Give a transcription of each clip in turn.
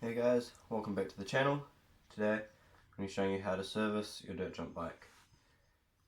Hey guys, welcome back to the channel. Today I'm going to be showing you how to service your dirt jump bike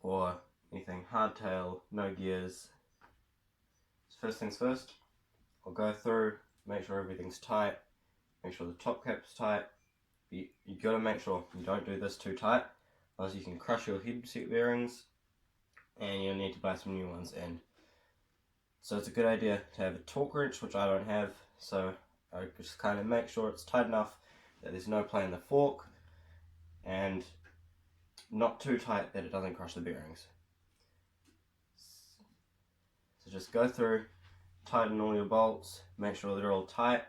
or anything hardtail, no gears. So first things first, I'll go through, make sure everything's tight, make sure the top cap's tight. You got to make sure you don't do this too tight, otherwise you can crush your headset bearings and you'll need to buy some new ones in. So it's a good idea to have a torque wrench, which I don't have, so I just kind of make sure it's tight enough that there's no play in the fork and not too tight that it doesn't crush the bearings. So just go through, tighten all your bolts, make sure they're all tight,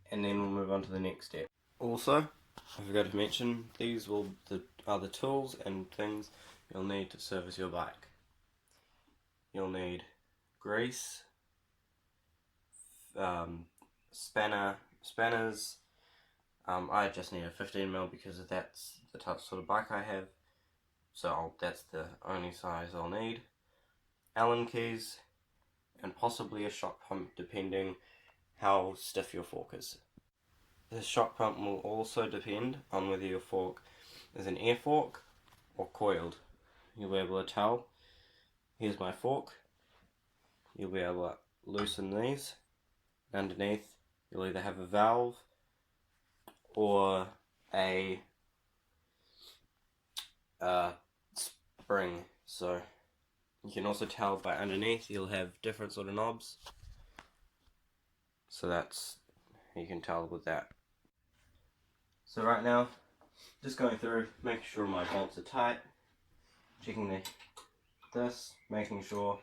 and then we'll move on to the next step. Also, I forgot to mention, these are the tools and things you'll need to service your bike. You'll need grease, spanners. I just need a 15mm because that's the type sort of bike I have, so that's the only size I'll need. Allen keys, and possibly a shock pump depending how stiff your fork is. The shock pump will also depend on whether your fork is an air fork or coiled. You'll be able to tell. Here's my fork. You'll be able to loosen these. Underneath you'll either have a valve or a spring. So you can also tell by underneath you'll have different sort of knobs. So that's, you can tell with that. So right now, just going through, making sure my bolts are tight, checking this, making sure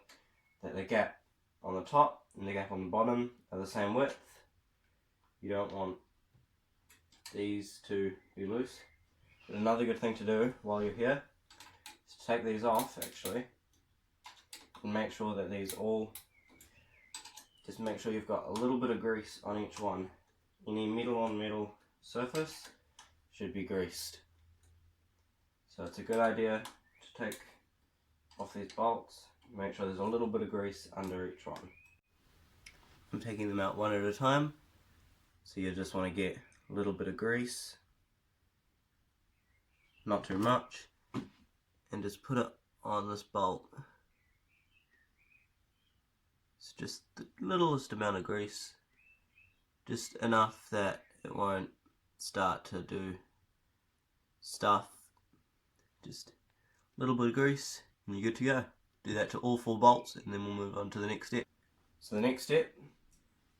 that the gap on the top and the gap on the bottom are the same width. You don't want these to be loose. But another good thing to do while you're here is to take these off actually, and make sure that these all, just make sure you've got a little bit of grease on each one. Any metal on metal surface should be greased. So it's a good idea to take off these bolts, make sure there's a little bit of grease under each one. I'm taking them out one at a time, so you just want to get a little bit of grease, not too much, and just put it on this bolt. It's just the littlest amount of grease, just enough that it won't start to do stuff. Just a little bit of grease and you're good to go. Do that to all 4 bolts and then we'll move on to the next step. So the next step,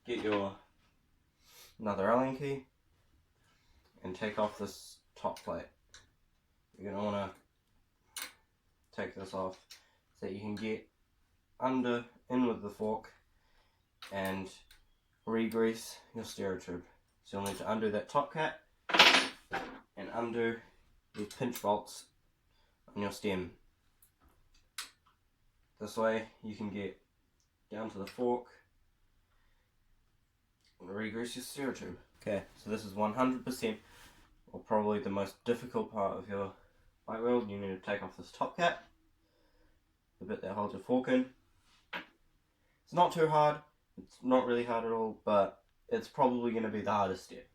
get your another Allen key and take off this top plate. You're going to want to take this off so that you can get in with the fork and re-grease your stereo tube. So you'll need to undo that top cap and undo these pinch bolts on your stem. This way you can get down to the fork and re-grease your stereo tube. Okay, so this is 100% or probably the most difficult part of your bike wheel. You need to take off this top cap, the bit that holds your fork in. It's not too hard, it's not really hard at all, but it's probably going to be the hardest step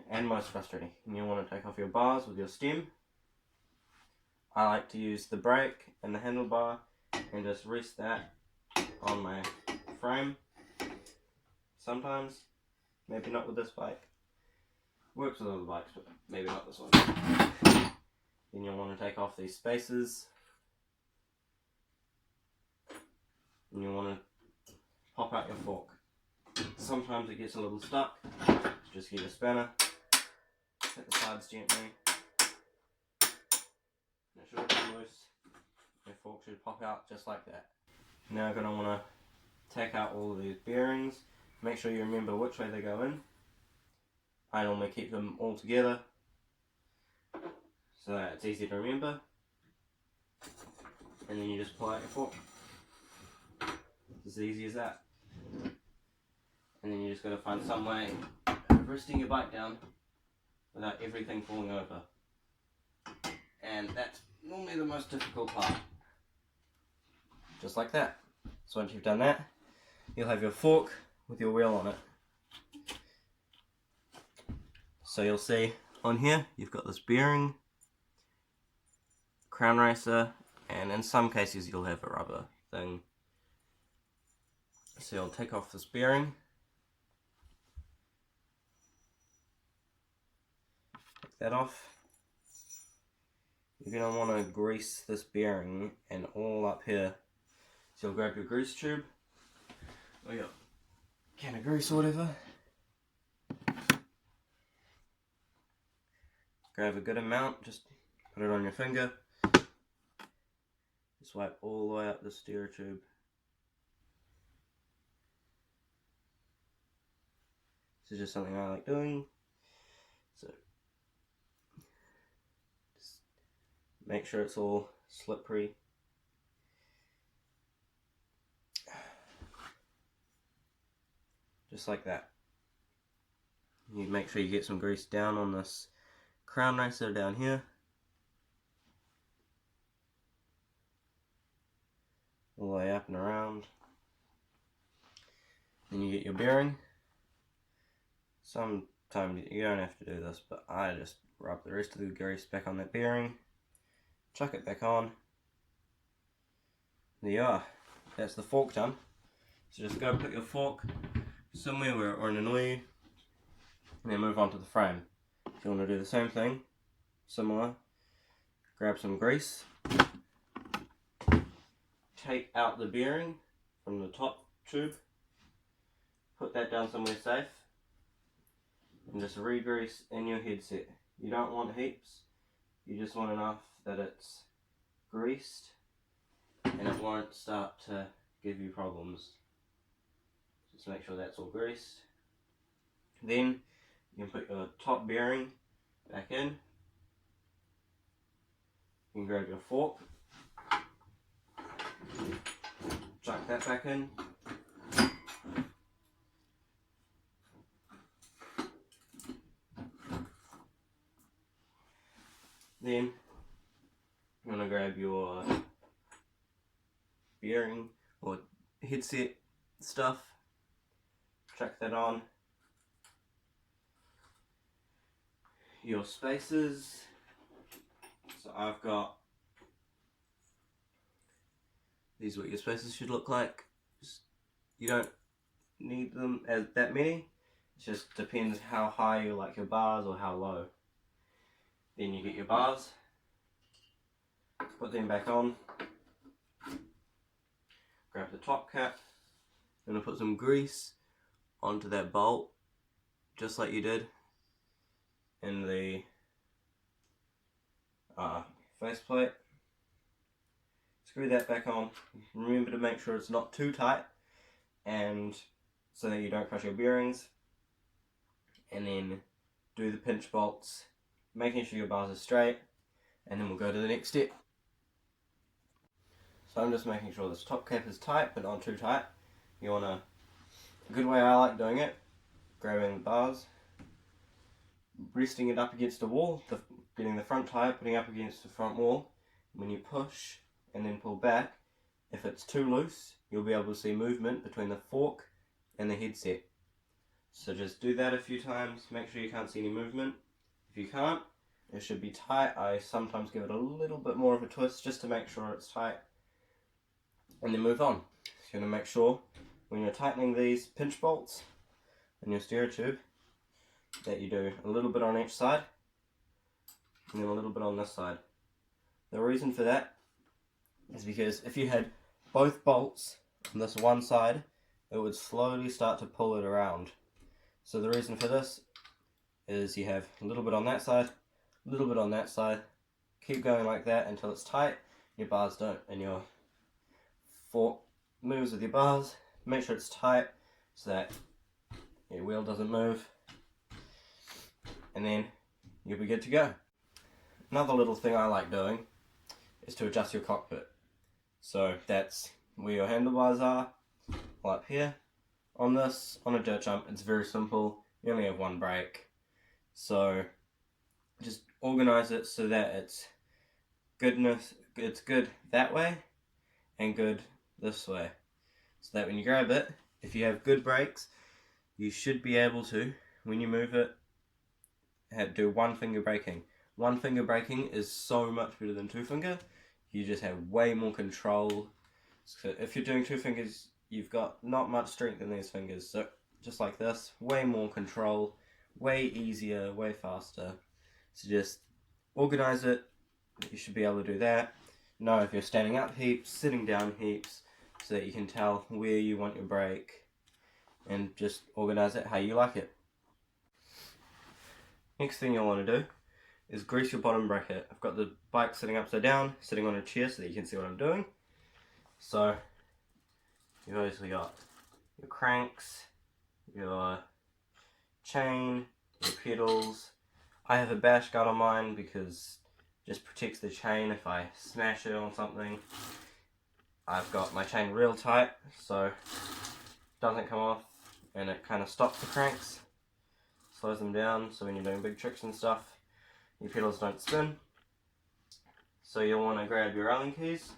and most frustrating. And you'll want to take off your bars with your stem. I like to use the brake and the handlebar and just rest that on my frame. Sometimes, maybe not with this bike. Works with other bikes, but maybe not this one. Then you'll want to take off these spacers. And you'll want to pop out your fork. Sometimes it gets a little stuck. Just get a spanner, hit the sides gently. And it should come loose. Your fork should pop out just like that. Now you're going to want to take out all of these bearings. Make sure you remember which way they go in. I normally keep them all together so that it's easy to remember. And then you just pull out your fork. It's as easy as that. And then you just got to find some way of resting your bike down without everything falling over. And that's normally the most difficult part. Just like that. So once you've done that, you'll have your fork with your wheel on it. So you'll see on here, you've got this bearing, crown racer, and in some cases you'll have a rubber thing. So you'll take off this bearing, take that off. You're going to want to grease this bearing and all up here. So you'll grab your grease tube, or your can of grease or whatever. Grab a good amount, just put it on your finger. Just wipe all the way up the steer tube. This is just something I like doing. So just make sure it's all slippery. Just like that. You make sure you get some grease down on this crown racer down here. All the way up and around. Then you get your bearing. Sometimes you don't have to do this, but I just rub the rest of the grease back on that bearing, chuck it back on. There you are. That's the fork done. So just go put your fork somewhere where it won't annoy you, and then move on to the frame. If you want to do the same thing, similar, grab some grease, take out the bearing from the top tube, put that down somewhere safe, and just re-grease in your headset. You don't want heaps, you just want enough that it's greased and it won't start to give you problems. Just make sure that's all greased. Then you can put your top bearing back in. You can grab your fork, chuck that back in. Then you're going to grab your bearing or headset stuff, chuck that on. Your spacers, so I've got, these are what your spacers should look like. You don't need them as that many, it just depends how high you like your bars or how low. Then you get your bars, put them back on, grab the top cap, and put some grease onto that bolt, just like you did in the faceplate. Screw that back on. Remember to make sure it's not too tight, and so that you don't crush your bearings. And then do the pinch bolts, making sure your bars are straight, and then we'll go to the next step. So I'm just making sure this top cap is tight, but not too tight. You want a good way I like doing it, grabbing the bars, resting it up against the wall, getting the front tire, putting up against the front wall. When you push and then pull back, if it's too loose, you'll be able to see movement between the fork and the headset. So just do that a few times, make sure you can't see any movement. If you can't, it should be tight. I sometimes give it a little bit more of a twist just to make sure it's tight, and then move on. So you're going to make sure when you're tightening these pinch bolts in your stereo tube that you do a little bit on each side and then a little bit on this side. The reason for that is because if you had both bolts on this one side, it would slowly start to pull it around. So the reason for this is you have a little bit on that side, a little bit on that side, keep going like that until it's tight, your bars don't, and your fork moves with your bars. Make sure it's tight so that your wheel doesn't move, and then you'll be good to go. Another little thing I like doing is to adjust your cockpit. So that's where your handlebars are, up here. On this, on a dirt jump, it's very simple. You only have one brake. So just organize it so that it's good that way and good this way. So that when you grab it, if you have good brakes, you should be able to, when you move it, do one finger braking. One finger braking is so much better than two finger. You just have way more control. So if you're doing two fingers, you've got not much strength in these fingers. So just like this, way more control, way easier, way faster. So just organize it. You should be able to do that. Know if you're standing up heaps, sitting down heaps, so that you can tell where you want your brake, and just organize it how you like it. Next thing you'll want to do is grease your bottom bracket. I've got the bike sitting upside down, sitting on a chair so that you can see what I'm doing. So you've obviously got your cranks, your chain, your pedals. I have a bash guard on mine because it just protects the chain if I smash it on something. I've got my chain real tight so it doesn't come off, and it kind of stops the cranks, slows them down, so when you're doing big tricks and stuff, your pedals don't spin. So you'll want to grab your Allen keys,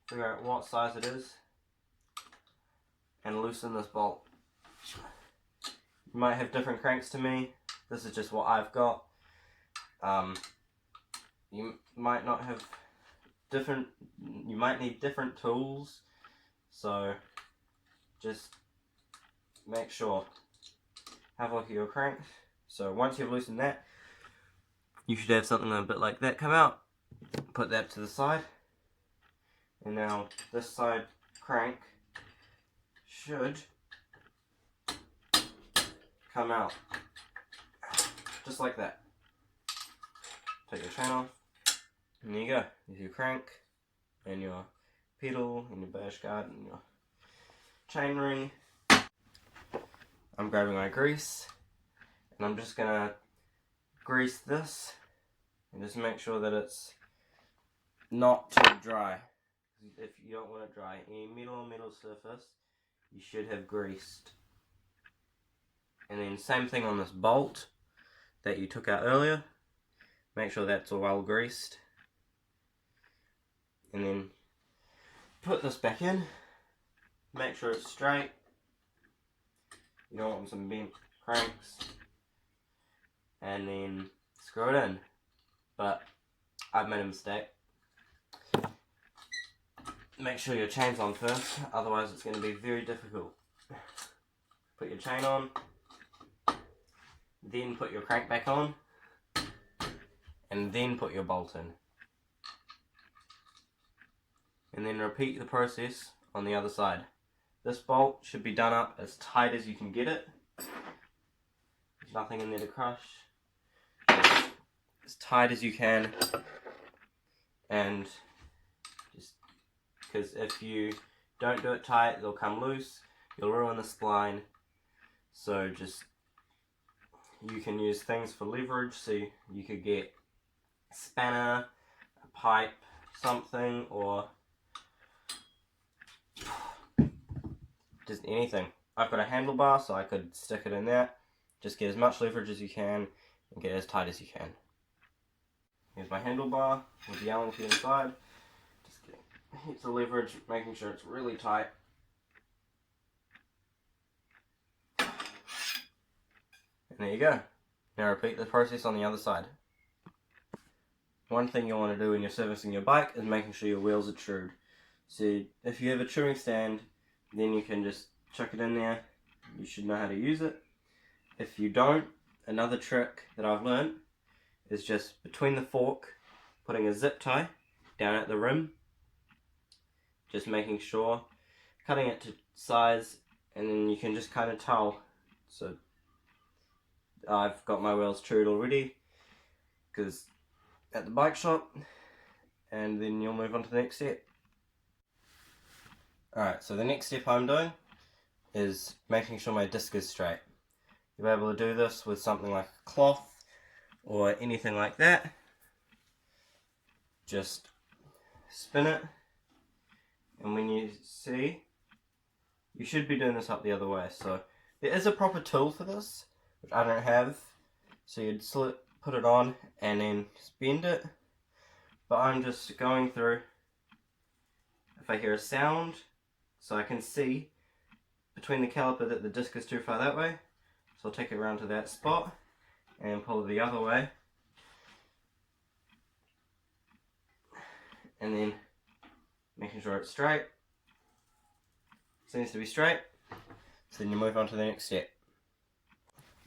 figure out what size it is, and loosen this bolt. You might have different cranks to me. This is just what I've got. You might not have different, you might need different tools, so just make sure. Have a look at your crank. So once you've loosened that, you should have something a bit like that come out. Put that to the side. And now this side crank should come out. Just like that. Take your chain off. And there you go. There's your crank, and your pedal, and your bash guard, and your chain ring. I'm grabbing my grease, and I'm just gonna grease this, and just make sure that it's not too dry. If you don't want it dry, any metal on metal surface, you should have greased. And then same thing on this bolt that you took out earlier. Make sure that's all well greased. And then put this back in. Make sure it's straight. You don't want some bent cranks. And then screw it in. But I've made a mistake. Make sure your chain's on first, otherwise it's going to be very difficult. Put your chain on, then put your crank back on, and then put your bolt in. And then repeat the process on the other side. This bolt should be done up as tight as you can get it. There's nothing in there to crush. As tight as you can. And just because if you don't do it tight, they'll come loose. You'll ruin the spline. So just, you can use things for leverage. So you could get a spanner, a pipe, something, or just anything. I've got a handlebar, so I could stick it in there. Just get as much leverage as you can and get it as tight as you can. Here's my handlebar with the Allen key inside. Just getting heaps of leverage, making sure it's really tight. And there you go. Now repeat the process on the other side. One thing you want to do when you're servicing your bike is making sure your wheels are trued. So if you have a truing stand, then you can just chuck it in there. You should know how to use it. If you don't, another trick that I've learned is just between the fork, putting a zip tie down at the rim. Just making sure, cutting it to size, and then you can just kind of tell. So I've got my wheels trued already, because at the bike shop, and then you'll move on to the next step. Alright, so the next step I'm doing is making sure my disc is straight. You'll be able to do this with something like a cloth or anything like that. Just spin it, and when you see, you should be doing this up the other way. So there is a proper tool for this, which I don't have. So you'd put it on and then just bend it. But I'm just going through. If I hear a sound, so I can see between the caliper that the disc is too far that way, So I'll take it around to that spot and pull it the other way. And then making sure it's straight. Seems to be straight. So then you move on to the next step.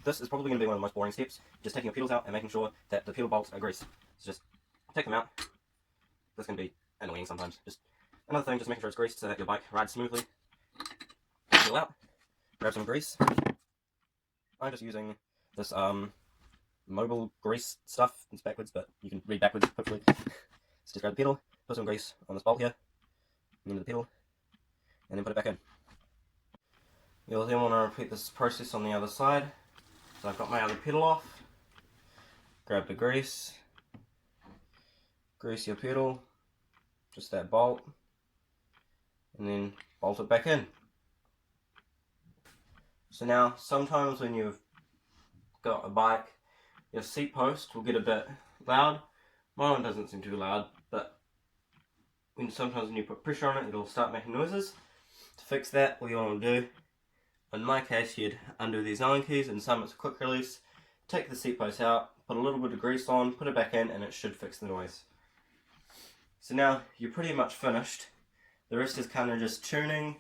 This is probably going to be one of the most boring steps, just taking your pedals out and making sure that the pedal bolts are greased. So just take them out. This can be annoying sometimes. Just another thing, just making sure it's greased so that your bike rides smoothly. Peel out, grab some grease. I'm just using this mobile grease stuff. It's backwards, but you can read backwards, hopefully. So just grab the pedal, put some grease on this bolt here, into the pedal, and then put it back in. You'll then want to repeat this process on the other side. So I've got my other pedal off, grab the grease, grease your pedal, just that bolt, and then bolt it back in. So now, sometimes when you've got a bike, your seat post will get a bit loud. My one doesn't seem too loud, but sometimes when you put pressure on it, it'll start making noises. To fix that, what you want to do, in my case, you'd undo these Allen keys, and some it's a quick release. Take the seat post out, put a little bit of grease on, put it back in, and it should fix the noise. So now you're pretty much finished. The rest is kind of just tune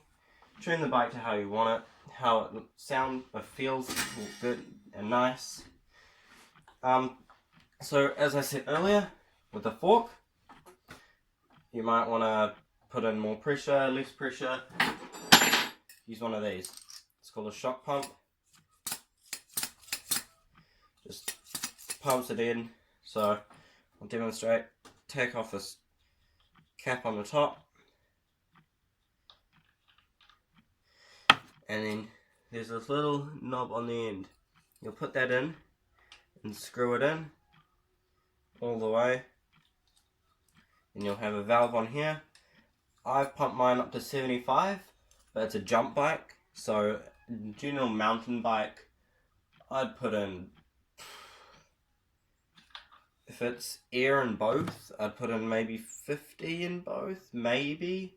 the bike to how you want it, how it sounds or feels good and nice. So as I said earlier, with the fork, you might want to put in more pressure, less pressure. Use one of these. It's called a shock pump. Just pumps it in. So I'll demonstrate. Take off this cap on the top. And then there's this little knob on the end. You'll put that in and screw it in all the way. And you'll have a valve on here. I've pumped mine up to 75, but it's a jump bike. So general mountain bike, I'd put in, if it's air in both, I'd put in maybe 50 in both, maybe.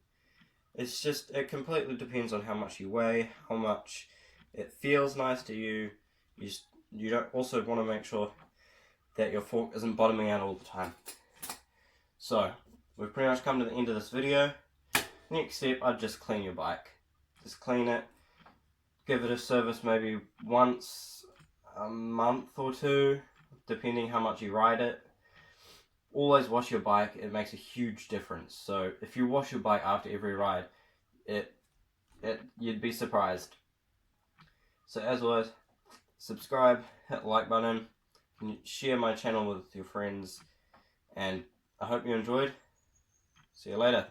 It's just, it completely depends on how much you weigh, how much it feels nice to you. You don't also want to make sure that your fork isn't bottoming out all the time. So, we've pretty much come to the end of this video. Next step, I'd just clean your bike. Just clean it. Give it a service maybe once a month or two, depending how much you ride it. Always wash your bike, it makes a huge difference. So if you wash your bike after every ride, you'd be surprised. So as always, subscribe, hit the like button, and share my channel with your friends, and I hope you enjoyed. See you later.